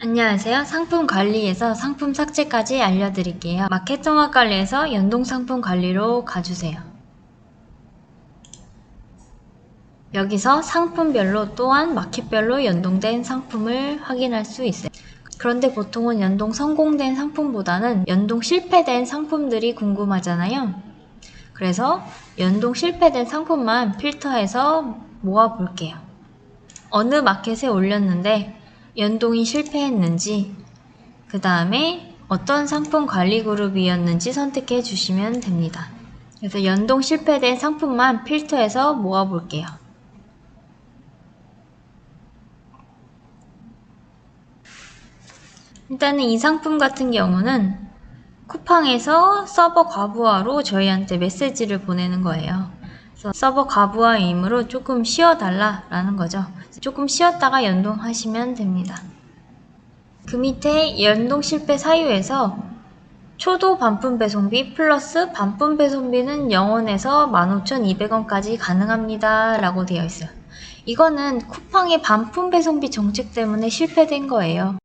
안녕하세요. 상품 관리에서 상품 삭제까지 알려드릴게요. 마켓 통합 관리에서 연동 상품 관리로 가주세요. 여기서 상품별로 또한 마켓별로 연동된 상품을 확인할 수 있어요. 그런데 보통은 연동 성공된 상품보다는 연동 실패된 상품들이 궁금하잖아요. 그래서 연동 실패된 상품만 필터해서 모아볼게요. 어느 마켓에 올렸는데 연동이 실패했는지, 그 다음에 어떤 상품 관리 그룹이었는지 선택해 주시면 됩니다. 그래서 연동 실패된 상품만 필터해서 모아볼게요. 일단은 이 상품 같은 경우는 쿠팡에서 서버 과부하로 저희한테 메시지를 보내는 거예요. 그래서 서버 과부하이므로 조금 쉬어달라 라는 거죠. 조금 쉬었다가 연동하시면 됩니다. 그 밑에 연동 실패 사유에서 초도 반품 배송비 플러스 반품 배송비는 0원에서 15,200원까지 가능합니다 라고 되어 있어요. 이거는 쿠팡의 반품 배송비 정책 때문에 실패된 거예요.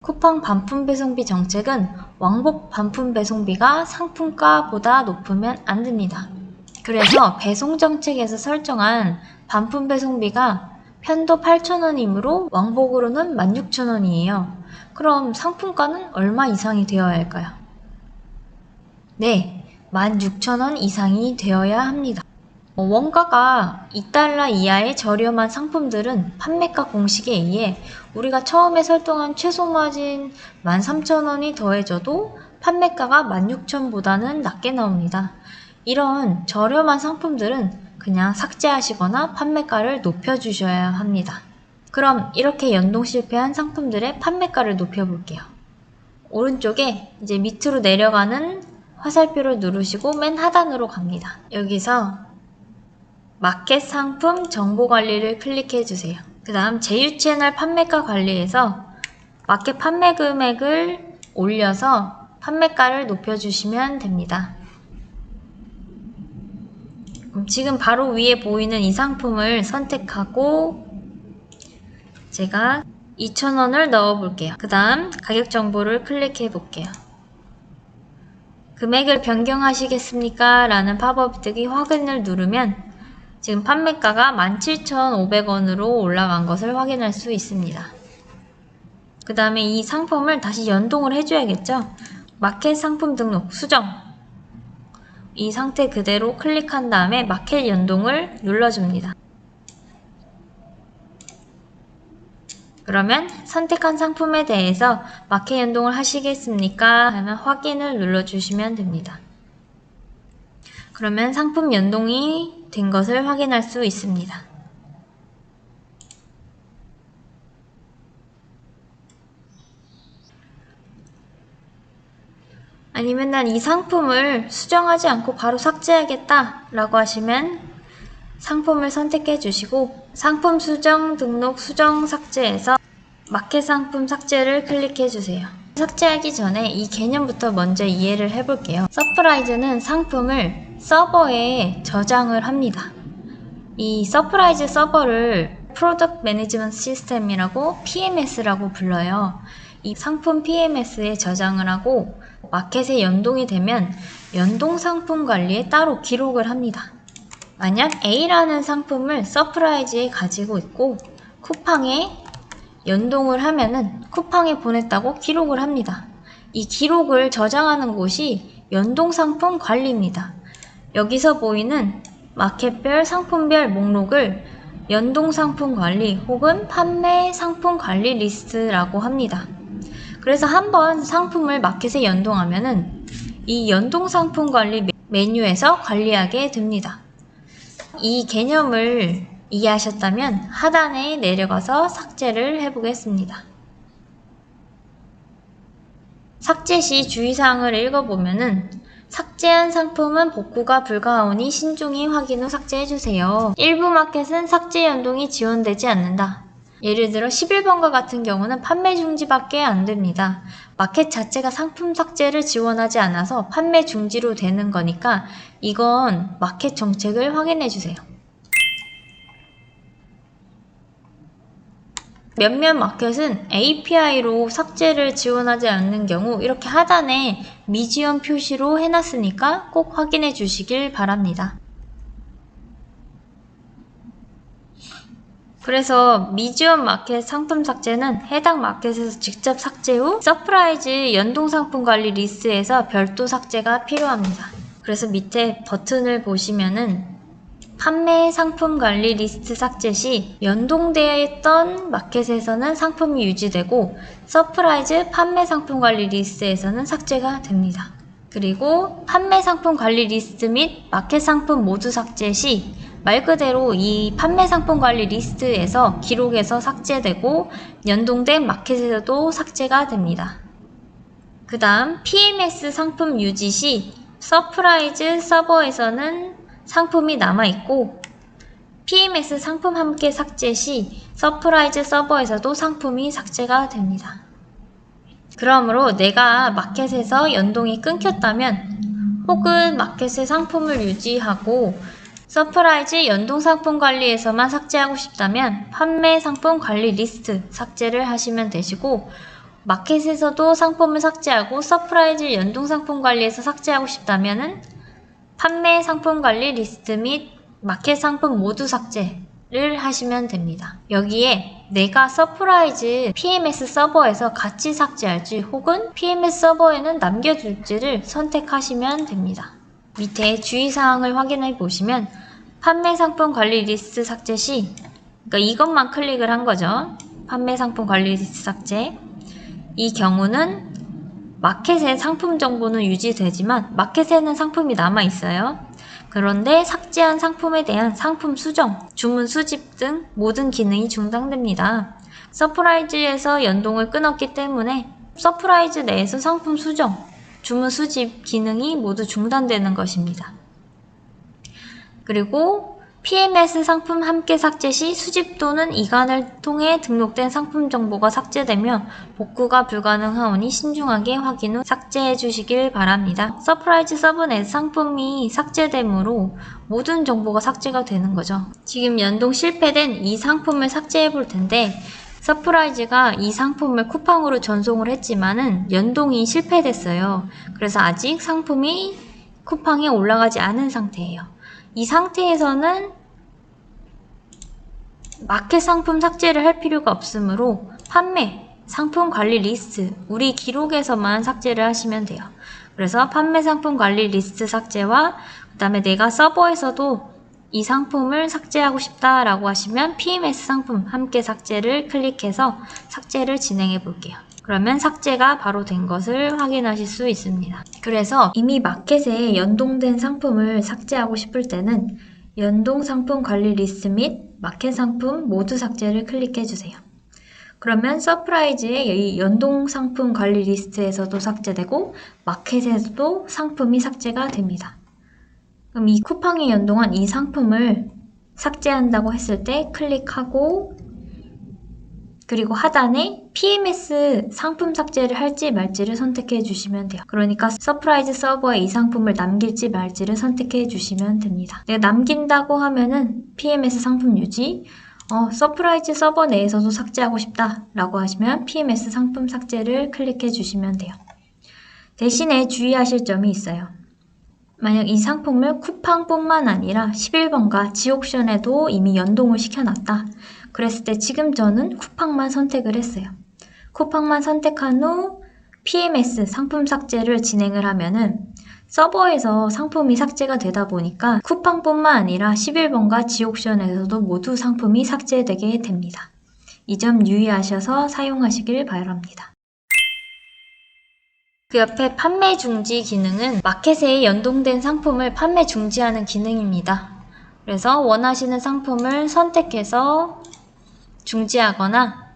쿠팡 반품 배송비 정책은 왕복 반품 배송비가 상품가보다 높으면 안 됩니다. 그래서 배송 정책에서 설정한 반품 배송비가 편도 8,000원이므로 왕복으로는 16,000원이에요. 그럼 상품가는 얼마 이상이 되어야 할까요? 네, 16,000원 이상이 되어야 합니다. 원가가 2달러 이하의 저렴한 상품들은 판매가 공식에 의해 우리가 처음에 설정한 최소 마진 13,000원이 더해져도 판매가가 16,000원보다는 낮게 나옵니다. 이런 저렴한 상품들은 그냥 삭제하시거나 판매가를 높여주셔야 합니다. 그럼 이렇게 연동 실패한 상품들의 판매가를 높여볼게요. 오른쪽에 이제 밑으로 내려가는 화살표를 누르시고 맨 하단으로 갑니다. 여기서 마켓 상품 정보 관리를 클릭해 주세요. 그 다음 제휴채널 판매가 관리에서 마켓 판매 금액을 올려서 판매가를 높여주시면 됩니다. 지금 바로 위에 보이는 이 상품을 선택하고 제가 2,000원을 넣어 볼게요. 그 다음 가격 정보를 클릭해 볼게요. 금액을 변경하시겠습니까? 라는 팝업이 뜨기 확인을 누르면 지금 판매가가 17,500원으로 올라간 것을 확인할 수 있습니다. 그 다음에 이 상품을 다시 연동을 해줘야겠죠? 마켓 상품 등록 수정, 이 상태 그대로 클릭한 다음에 마켓 연동을 눌러줍니다. 그러면 선택한 상품에 대해서 마켓 연동을 하시겠습니까? 하면 확인을 눌러주시면 됩니다. 그러면 상품 연동이 된 것을 확인할 수 있습니다. 아니면 난 이 상품을 수정하지 않고 바로 삭제하겠다 라고 하시면 상품을 선택해 주시고 상품 수정, 등록, 수정, 삭제에서 마켓 상품 삭제를 클릭해 주세요. 삭제하기 전에 이 개념부터 먼저 이해를 해볼게요. 서프라이즈는 상품을 서버에 저장을 합니다. 이 서프라이즈 서버를 프로덕트 매니지먼트 시스템이라고 PMS라고 불러요. 이 상품 PMS에 저장을 하고 마켓에 연동이 되면 연동 상품 관리에 따로 기록을 합니다. 만약 A라는 상품을 서프라이즈에 가지고 있고 쿠팡에 연동을 하면은 쿠팡에 보냈다고 기록을 합니다. 이 기록을 저장하는 곳이 연동 상품 관리입니다. 여기서 보이는 마켓별 상품별 목록을 연동 상품 관리 혹은 판매 상품 관리 리스트라고 합니다. 그래서 한번 상품을 마켓에 연동하면은 이 연동 상품 관리 메뉴에서 관리하게 됩니다. 이 개념을 이해하셨다면 하단에 내려가서 삭제를 해보겠습니다. 삭제 시 주의사항을 읽어보면은 삭제한 상품은 복구가 불가하오니 신중히 확인 후 삭제해주세요. 일부 마켓은 삭제 연동이 지원되지 않는다. 예를 들어 11번과 같은 경우는 판매 중지밖에 안 됩니다. 마켓 자체가 상품 삭제를 지원하지 않아서 판매 중지로 되는 거니까 이건 마켓 정책을 확인해 주세요. 몇몇 마켓은 API로 삭제를 지원하지 않는 경우 이렇게 하단에 미지원 표시로 해놨으니까 꼭 확인해 주시길 바랍니다. 그래서 미지원 마켓 상품 삭제는 해당 마켓에서 직접 삭제 후 서프라이즈 연동 상품 관리 리스트에서 별도 삭제가 필요합니다. 그래서 밑에 버튼을 보시면은 판매 상품 관리 리스트 삭제 시 연동되어 있던 마켓에서는 상품이 유지되고 서프라이즈 판매 상품 관리 리스트에서는 삭제가 됩니다. 그리고 판매 상품 관리 리스트 및 마켓 상품 모두 삭제 시 말 그대로 이 판매 상품 관리 리스트에서 기록에서 삭제되고 연동된 마켓에서도 삭제가 됩니다. 그 다음 PMS 상품 유지 시 서프라이즈 서버에서는 상품이 남아있고 PMS 상품 함께 삭제 시 서프라이즈 서버에서도 상품이 삭제가 됩니다. 그러므로 내가 마켓에서 연동이 끊겼다면 혹은 마켓의 상품을 유지하고 서프라이즈 연동 상품 관리에서만 삭제하고 싶다면 판매 상품 관리 리스트 삭제를 하시면 되시고 마켓에서도 상품을 삭제하고 서프라이즈 연동 상품 관리에서 삭제하고 싶다면은 판매 상품 관리 리스트 및 마켓 상품 모두 삭제를 하시면 됩니다. 여기에 내가 서프라이즈 PMS 서버에서 같이 삭제할지 혹은 PMS 서버에는 남겨둘지를 선택하시면 됩니다. 밑에 주의사항을 확인해 보시면 판매 상품 관리 리스트 삭제 시 그러니까 이것만 클릭을 한 거죠. 판매 상품 관리 리스트 삭제 이 경우는 마켓의 상품 정보는 유지되지만 마켓에는 상품이 남아있어요. 그런데 삭제한 상품에 대한 상품 수정, 주문 수집 등 모든 기능이 중단됩니다. 서프라이즈에서 연동을 끊었기 때문에 서프라이즈 내에서 상품 수정, 주문 수집 기능이 모두 중단되는 것입니다. 그리고 PMS 상품 함께 삭제 시 수집 또는 이관을 통해 등록된 상품 정보가 삭제되며 복구가 불가능하오니 신중하게 확인 후 삭제해 주시길 바랍니다. 서프라이즈 서버 내 상품이 삭제되므로 모든 정보가 삭제가 되는 거죠. 지금 연동 실패된 이 상품을 삭제해 볼 텐데 서프라이즈가 이 상품을 쿠팡으로 전송을 했지만은 연동이 실패됐어요. 그래서 아직 상품이 쿠팡에 올라가지 않은 상태예요. 이 상태에서는 마켓 상품 삭제를 할 필요가 없으므로 판매 상품 관리 리스트 우리 기록에서만 삭제를 하시면 돼요. 그래서 판매 상품 관리 리스트 삭제와 그 다음에 내가 서버에서도 이 상품을 삭제하고 싶다라고 하시면 PMS 상품 함께 삭제를 클릭해서 삭제를 진행해 볼게요. 그러면 삭제가 바로 된 것을 확인하실 수 있습니다. 그래서 이미 마켓에 연동된 상품을 삭제하고 싶을 때는 연동 상품 관리 리스트 및 마켓 상품 모두 삭제를 클릭해 주세요. 그러면 서프라이즈의 이 연동 상품 관리 리스트에서도 삭제되고 마켓에서도 상품이 삭제가 됩니다. 그럼 이 쿠팡에 연동한 이 상품을 삭제한다고 했을 때 클릭하고 그리고 하단에 PMS 상품 삭제를 할지 말지를 선택해 주시면 돼요. 그러니까 서프라이즈 서버에 이 상품을 남길지 말지를 선택해 주시면 됩니다. 내가 남긴다고 하면은 PMS 상품 유지, 서프라이즈 서버 내에서도 삭제하고 싶다 라고 하시면 PMS 상품 삭제를 클릭해 주시면 돼요. 대신에 주의하실 점이 있어요. 만약 이 상품을 쿠팡뿐만 아니라 11번가 지옥션에도 이미 연동을 시켜놨다. 그랬을 때 지금 저는 쿠팡만 선택을 했어요. 쿠팡만 선택한 후 PMS 상품 삭제를 진행을 하면은 서버에서 상품이 삭제가 되다 보니까 쿠팡뿐만 아니라 11번가 지옥션에서도 모두 상품이 삭제되게 됩니다. 이 점 유의하셔서 사용하시길 바랍니다. 그 옆에 판매 중지 기능은 마켓에 연동된 상품을 판매 중지하는 기능입니다. 그래서 원하시는 상품을 선택해서 중지하거나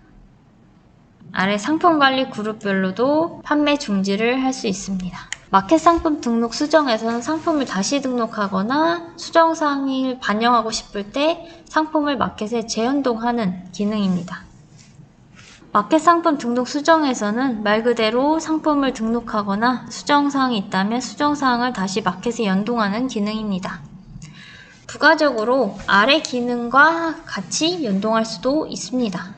아래 상품 관리 그룹별로도 판매 중지를 할 수 있습니다. 마켓 상품 등록 수정에서는 상품을 다시 등록하거나 수정사항을 반영하고 싶을 때 상품을 마켓에 재연동하는 기능입니다. 마켓 상품 등록 수정에서는 말 그대로 상품을 등록하거나 수정사항이 있다면 수정사항을 다시 마켓에 연동하는 기능입니다. 부가적으로 아래 기능과 같이 연동할 수도 있습니다.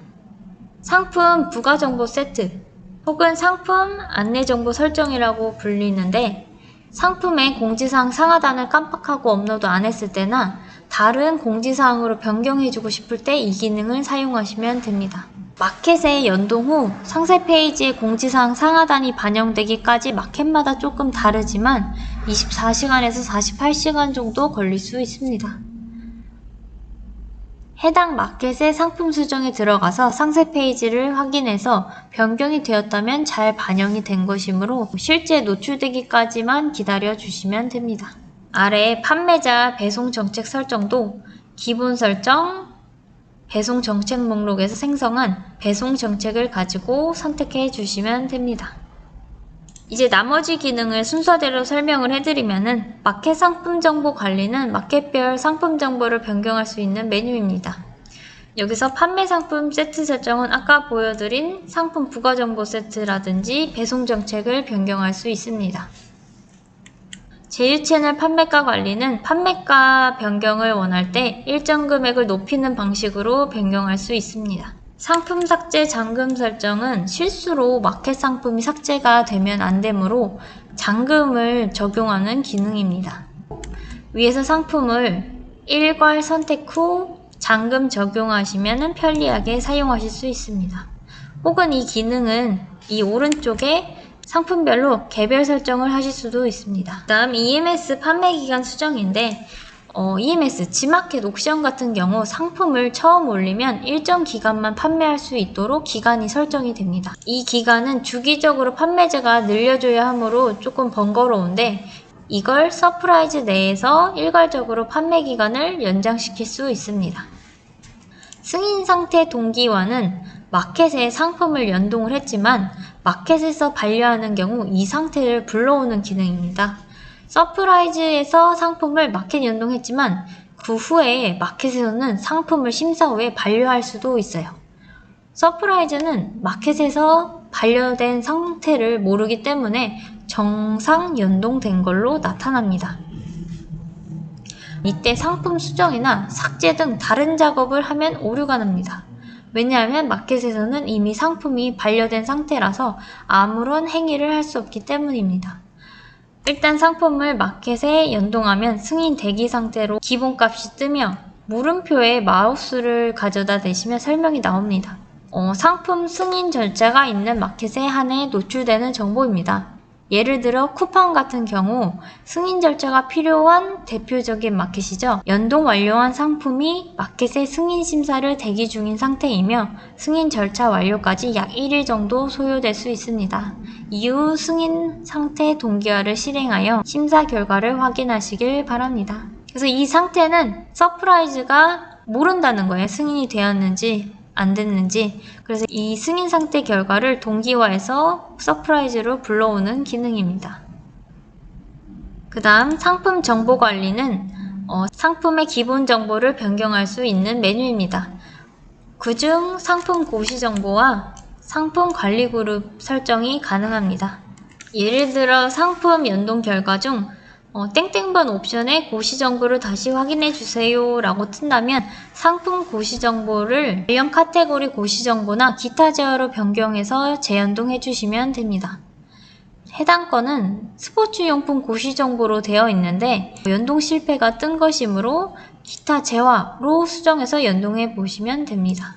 상품 부가정보 세트 혹은 상품 안내정보 설정이라고 불리는데, 상품의 공지사항 상하단을 깜빡하고 업로드 안 했을 때나 다른 공지사항으로 변경해주고 싶을 때 이 기능을 사용하시면 됩니다. 마켓에 연동 후 상세 페이지에 공지사항 상하단이 반영되기까지 마켓마다 조금 다르지만 24시간에서 48시간 정도 걸릴 수 있습니다. 해당 마켓의 상품 수정에 들어가서 상세 페이지를 확인해서 변경이 되었다면 잘 반영이 된 것이므로 실제 노출되기까지만 기다려 주시면 됩니다. 아래 판매자 배송 정책 설정도 기본 설정, 배송 정책 목록에서 생성한 배송 정책을 가지고 선택해 주시면 됩니다. 이제 나머지 기능을 순서대로 설명을 해드리면은, 마켓 상품 정보 관리는 마켓별 상품 정보를 변경할 수 있는 메뉴입니다. 여기서 판매 상품 세트 설정은 아까 보여드린 상품 부가 정보 세트라든지 배송 정책을 변경할 수 있습니다. 제휴채널 판매가 관리는 판매가 변경을 원할 때 일정 금액을 높이는 방식으로 변경할 수 있습니다. 상품 삭제 잠금 설정은 실수로 마켓 상품이 삭제가 되면 안 되므로 잠금을 적용하는 기능입니다. 위에서 상품을 일괄 선택 후 잠금 적용하시면 편리하게 사용하실 수 있습니다. 혹은 이 기능은 이 오른쪽에 상품별로 개별 설정을 하실 수도 있습니다. 다음 EMS 판매기간 수정인데, EMS, 지마켓 옥션 같은 경우 상품을 처음 올리면 일정 기간만 판매할 수 있도록 기간이 설정이 됩니다. 이 기간은 주기적으로 판매자가 늘려줘야 하므로 조금 번거로운데, 이걸 서프라이즈 내에서 일괄적으로 판매 기간을 연장시킬 수 있습니다. 승인 상태 동기화는 마켓에 상품을 연동을 했지만 마켓에서 반려하는 경우 이 상태를 불러오는 기능입니다. 서프라이즈에서 상품을 마켓 연동했지만 그 후에 마켓에서는 상품을 심사 후에 반려할 수도 있어요. 서프라이즈는 마켓에서 반려된 상태를 모르기 때문에 정상 연동된 걸로 나타납니다. 이때 상품 수정이나 삭제 등 다른 작업을 하면 오류가 납니다. 왜냐하면 마켓에서는 이미 상품이 반려된 상태라서 아무런 행위를 할 수 없기 때문입니다. 일단 상품을 마켓에 연동하면 승인 대기 상태로 기본값이 뜨며 물음표에 마우스를 가져다 대시면 설명이 나옵니다. 상품 승인 절차가 있는 마켓에 한해 노출되는 정보입니다. 예를 들어 쿠팡 같은 경우 승인 절차가 필요한 대표적인 마켓이죠. 연동 완료한 상품이 마켓의 승인 심사를 대기 중인 상태이며 승인 절차 완료까지 약 1일 정도 소요될 수 있습니다. 이후 승인 상태 동기화를 실행하여 심사 결과를 확인하시길 바랍니다. 그래서 이 상태는 서프라이즈가 모른다는 거예요. 승인이 되었는지 안 됐는지. 그래서 이 승인 상태 결과를 동기화해서 서프라이즈로 불러오는 기능입니다. 그 다음 상품 정보 관리는 상품의 기본 정보를 변경할 수 있는 메뉴입니다. 그중 상품 고시 정보와 상품 관리 그룹 설정이 가능합니다. 예를 들어 상품 연동 결과 중 땡땡번 옵션에 고시 정보를 다시 확인해 주세요 라고 튼다면 상품 고시 정보를 관련 카테고리 고시 정보나 기타 제어로 변경해서 재연동해 주시면 됩니다. 해당 건은 스포츠용품 고시 정보로 되어 있는데 연동 실패가 뜬 것이므로 기타 재화로 수정해서 연동해 보시면 됩니다.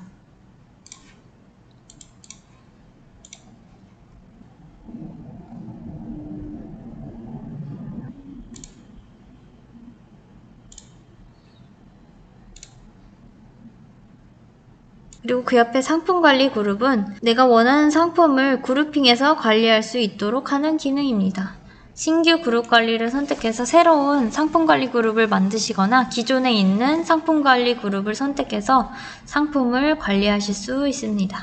그리고 그 옆에 상품 관리 그룹은 내가 원하는 상품을 그룹핑해서 관리할 수 있도록 하는 기능입니다. 신규 그룹 관리를 선택해서 새로운 상품 관리 그룹을 만드시거나 기존에 있는 상품 관리 그룹을 선택해서 상품을 관리하실 수 있습니다.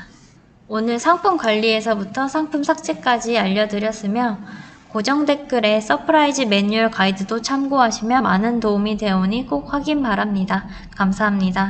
오늘 상품 관리에서부터 상품 삭제까지 알려드렸으며 고정 댓글에 서프라이즈 매뉴얼 가이드도 참고하시면 많은 도움이 되오니 꼭 확인 바랍니다. 감사합니다.